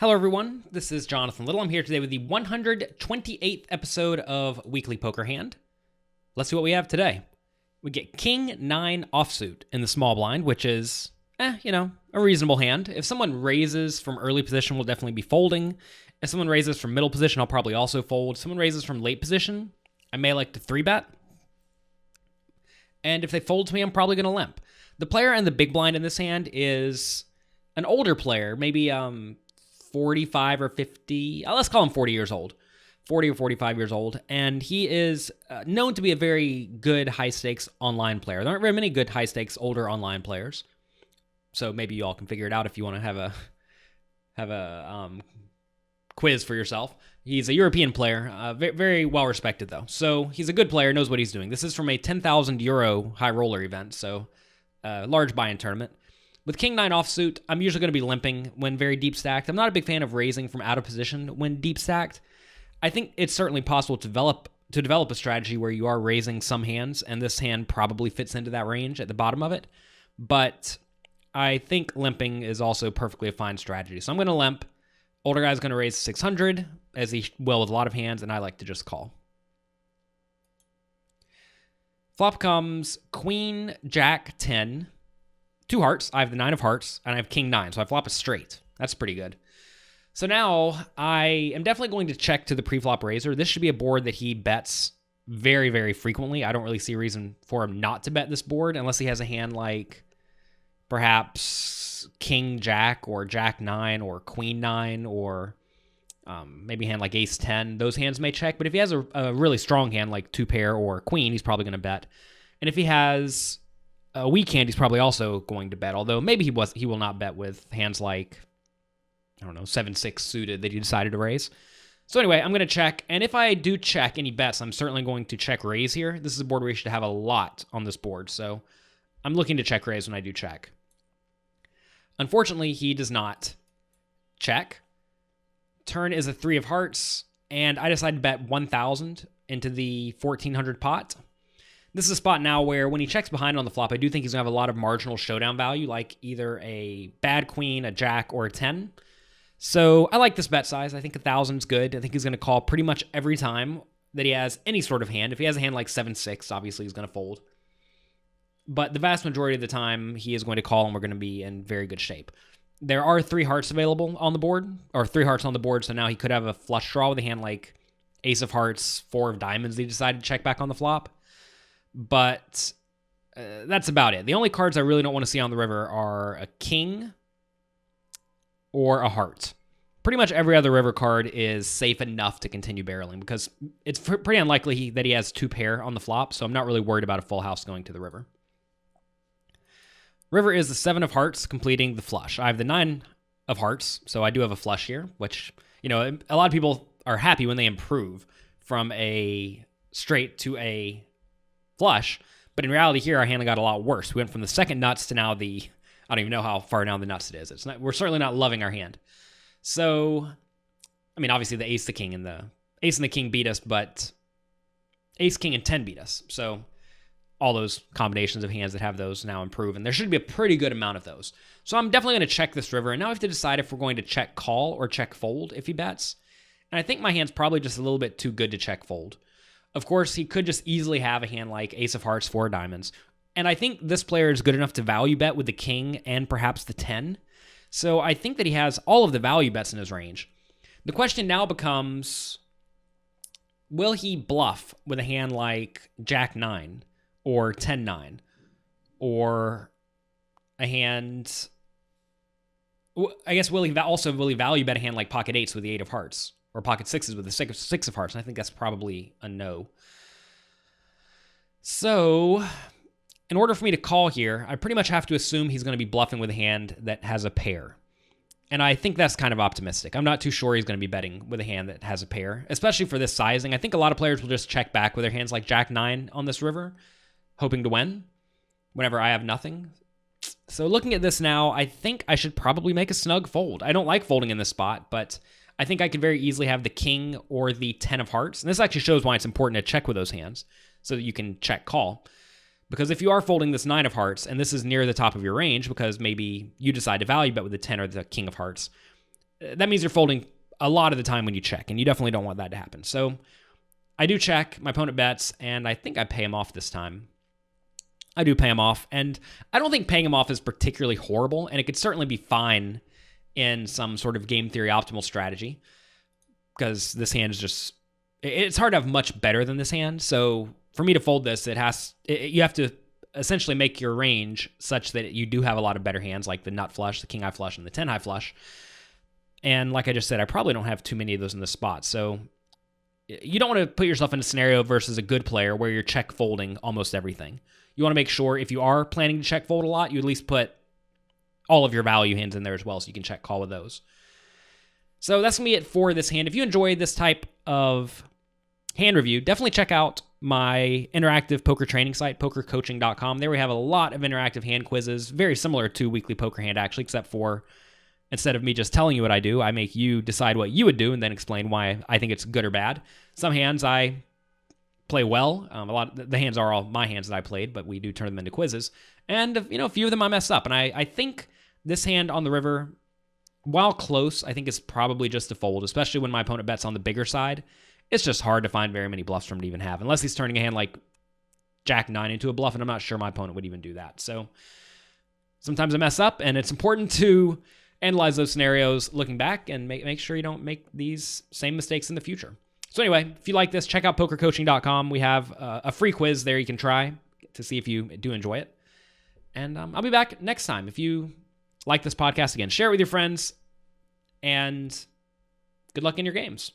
Hello, everyone. This is Jonathan Little. I'm here today with the 128th episode of Weekly Poker Hand. Let's see what we have today. We get King 9 offsuit in the small blind, which is, a reasonable hand. If someone raises from early position, we'll definitely be folding. If someone raises from middle position, I'll probably also fold. If someone raises from late position, I may like to 3-bet. And if they fold to me, I'm probably going to limp. The player in the big blind in this hand is an older player, maybe 45 or 50, let's call him 40 years old, 40 or 45 years old, and he is known to be a very good high-stakes online player. There aren't very many good high-stakes older online players, so maybe you all can figure it out if you want to have a quiz for yourself. He's a European player, very well-respected, though, so he's a good player, knows what he's doing. This is from a 10,000 euro high roller event, so large buy-in tournament. With King 9 offsuit, I'm usually going to be limping when very deep stacked. I'm not a big fan of raising from out of position when deep stacked. I think it's certainly possible to develop a strategy where you are raising some hands, and this hand probably fits into that range at the bottom of it. But I think limping is also perfectly a fine strategy. So I'm going to limp. Older guy's going to raise 600, as he will with a lot of hands, and I like to just call. Flop comes Queen, Jack, 10. 2 hearts. I have the 9 of hearts, and I have King 9, so I flop a straight. That's pretty good. So now I am definitely going to check to the pre-flop raiser. This should be a board that he bets very, very frequently. I don't really see a reason for him not to bet this board unless he has a hand like perhaps King Jack or Jack 9 or Queen 9 or maybe a hand like Ace 10. Those hands may check, but if he has a really strong hand like 2 pair or Queen, he's probably going to bet. And if he has a weak hand, he's probably also going to bet, although maybe he will not bet with hands like, 7-6 suited that he decided to raise. So anyway, I'm going to check, and if I do check any bets, I'm certainly going to check raise here. This is a board where you should have a lot on this board, so I'm looking to check raise when I do check. Unfortunately, he does not check. Turn is a 3 of hearts, and I decide to bet 1,000 into the 1,400 pot. This is a spot now where when he checks behind on the flop, I do think he's going to have a lot of marginal showdown value, like either a bad queen, a jack, or a 10. So I like this bet size. I think 1,000 is good. I think he's going to call pretty much every time that he has any sort of hand. If he has a hand like 7-6, obviously he's going to fold. But the vast majority of the time, he is going to call, and we're going to be in very good shape. There are 3 hearts available on the board, or 3 hearts on the board, so now he could have a flush draw with a hand like Ace of Hearts, 4 of Diamonds that he decided to check back on the flop. But that's about it. The only cards I really don't want to see on the river are a king or a heart. Pretty much every other river card is safe enough to continue barreling because it's pretty unlikely that he has 2 pair on the flop, so I'm not really worried about a full house going to the river. River is the 7 of hearts completing the flush. I have the 9 of hearts, so I do have a flush here, which, a lot of people are happy when they improve from a straight to a flush, but in reality here our hand got a lot worse. We went from the second nuts to now I don't even know how far down the nuts it is. We're certainly not loving our hand. So, obviously the ace, the king, and the ace and the king beat us, but ace, king, and 10 beat us. So all those combinations of hands that have those now improve, and there should be a pretty good amount of those. So I'm definitely going to check this river, and now I have to decide if we're going to check call or check fold if he bets. And I think my hand's probably just a little bit too good to check fold. Of course, he could just easily have a hand like Ace of Hearts, 4 diamonds. And I think this player is good enough to value bet with the king and perhaps the 10. So I think that he has all of the value bets in his range. The question now becomes, will he bluff with a hand like Jack 9 or 10-9 or a hand, I guess, will he value bet a hand like Pocket 8s with the 8 of Hearts? Or Pocket 6s with the 6 of hearts. And I think that's probably a no. So, in order for me to call here, I pretty much have to assume he's going to be bluffing with a hand that has a pair. And I think that's kind of optimistic. I'm not too sure he's going to be betting with a hand that has a pair, especially for this sizing. I think a lot of players will just check back with their hands like Jack 9 on this river, hoping to win whenever I have nothing. So looking at this now, I think I should probably make a snug fold. I don't like folding in this spot, but I think I could very easily have the king or the 10 of hearts. And this actually shows why it's important to check with those hands so that you can check call. Because if you are folding this 9 of hearts, and this is near the top of your range because maybe you decide to value bet with the 10 or the king of hearts, that means you're folding a lot of the time when you check, and you definitely don't want that to happen. So I do check, my opponent bets, and I think I pay him off this time. I do pay him off, and I don't think paying him off is particularly horrible, and it could certainly be fine in some sort of game theory optimal strategy, because this hand is just, it's hard to have much better than this hand. So for me to fold this, you have to essentially make your range such that you do have a lot of better hands, like the nut flush, the king high flush, and the 10 high flush. And like I just said, I probably don't have too many of those in this spot. So you don't want to put yourself in a scenario versus a good player where you're check folding almost everything. You want to make sure if you are planning to check fold a lot, you at least put all of your value hands in there as well, so you can check call with those. So that's going to be it for this hand. If you enjoyed this type of hand review, definitely check out my interactive poker training site, pokercoaching.com. There we have a lot of interactive hand quizzes, very similar to Weekly Poker Hand, actually, except for instead of me just telling you what I do, I make you decide what you would do and then explain why I think it's good or bad. Some hands I play well. A lot of the hands are all my hands that I played, but we do turn them into quizzes. And a few of them I mess up. And I think this hand on the river, while close, I think is probably just a fold, especially when my opponent bets on the bigger side. It's just hard to find very many bluffs for him to even have, unless he's turning a hand like Jack 9 into a bluff, and I'm not sure my opponent would even do that. So sometimes I mess up, and it's important to analyze those scenarios looking back and make sure you don't make these same mistakes in the future. So anyway, if you like this, check out pokercoaching.com. We have a free quiz there you can try to see if you do enjoy it. And I'll be back next time. If you like this podcast, again, share it with your friends, and good luck in your games.